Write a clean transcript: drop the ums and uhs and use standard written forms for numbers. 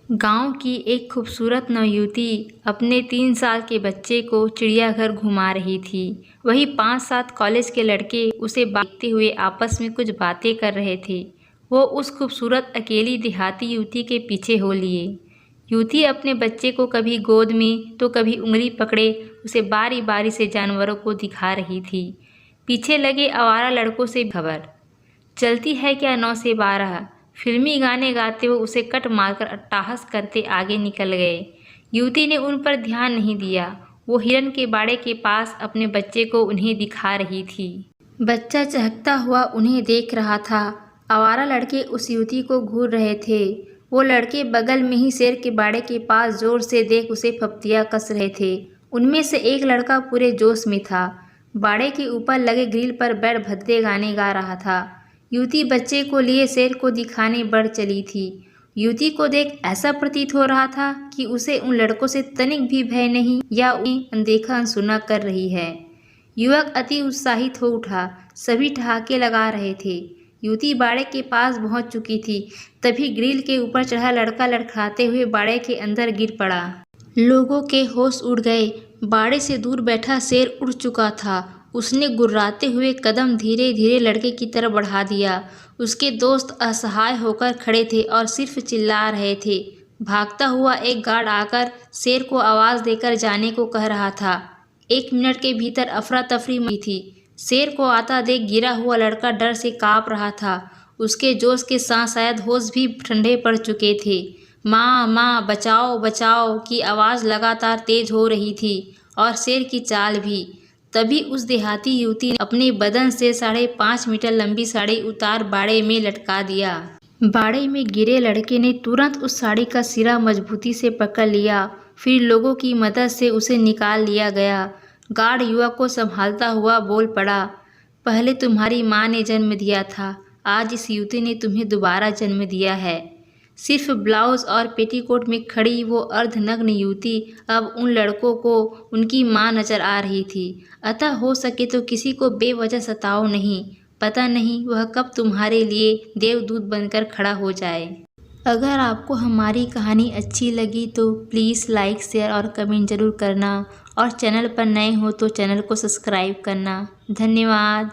गांव की एक खूबसूरत नवयुवती अपने 3 साल के बच्चे को चिड़ियाघर घुमा रही थी। वहीं 5-7 कॉलेज के लड़के उसे देखते हुए आपस में कुछ बातें कर रहे थे। वो उस खूबसूरत अकेली देहाती युवती के पीछे हो लिए। युवती अपने बच्चे को कभी गोद में तो कभी उंगली पकड़े उसे बारी बारी से जानवरों को दिखा रही थी। पीछे लगे आवारा लड़कों से खबर चलती है क्या 9 से 12 फिल्मी गाने गाते हुए उसे कट मारकर अट्टहास करते आगे निकल गए। युवती ने उन पर ध्यान नहीं दिया। वो हिरन के बाड़े के पास अपने बच्चे को उन्हें दिखा रही थी। बच्चा चहकता हुआ उन्हें देख रहा था। आवारा लड़के उस युवती को घूर रहे थे। वो लड़के बगल में ही शेर के बाड़े के पास जोर से देख उसे फप्तियाँ कस रहे थे। उनमें से एक लड़का पूरे जोश में था। बाड़े के ऊपर लगे ग्रिल पर बैठ भद्दे गाने गा रहा था। युवती बच्चे को लिए शेर को दिखाने बढ़ चली थी। युवती को देख ऐसा प्रतीत हो रहा था कि उसे उन लड़कों से तनिक भी भय नहीं या उन्हें अनदेखा अनसुना कर रही है। युवक अति उत्साहित हो उठा। सभी ठहाके लगा रहे थे। युवती बाड़े के पास पहुंच चुकी थी। तभी ग्रिल के ऊपर चढ़ा लड़का लड़खड़ाते हुए बाड़े के अंदर गिर पड़ा। लोगों के होश उड़ गए। बाड़े से दूर बैठा शेर उड़ चुका था। उसने गुर्राते हुए कदम धीरे धीरे लड़के की तरफ बढ़ा दिया। उसके दोस्त असहाय होकर खड़े थे और सिर्फ चिल्ला रहे थे। भागता हुआ एक गार्ड आकर शेर को आवाज़ देकर जाने को कह रहा था। 1 मिनट के भीतर अफरा तफरी मची थी। शेर को आता देख गिरा हुआ लड़का डर से काँप रहा था। उसके जोश के साथ शायद होश भी ठंडे पड़ चुके थे। माँ माँ बचाओ बचाओ की आवाज़ लगातार तेज हो रही थी और शेर की चाल भी। तभी उस देहाती युवती ने अपने बदन से 5.5 मीटर लंबी साड़ी उतार बाड़े में लटका दिया। बाड़े में गिरे लड़के ने तुरंत उस साड़ी का सिरा मजबूती से पकड़ लिया। फिर लोगों की मदद से उसे निकाल लिया गया। गार्ड युवक को संभालता हुआ बोल पड़ा, पहले तुम्हारी माँ ने जन्म दिया था, आज इस युवती ने तुम्हें दोबारा जन्म दिया है। सिर्फ ब्लाउज और पेटीकोट में खड़ी वो अर्धनग्न युवती अब उन लड़कों को उनकी माँ नजर आ रही थी। अतः हो सके तो किसी को बेवजह सताओ नहीं। पता नहीं वह कब तुम्हारे लिए देवदूत बनकर खड़ा हो जाए। अगर आपको हमारी कहानी अच्छी लगी तो प्लीज़ लाइक शेयर और कमेंट ज़रूर करना और चैनल पर नए हो तो चैनल को सब्सक्राइब करना। धन्यवाद।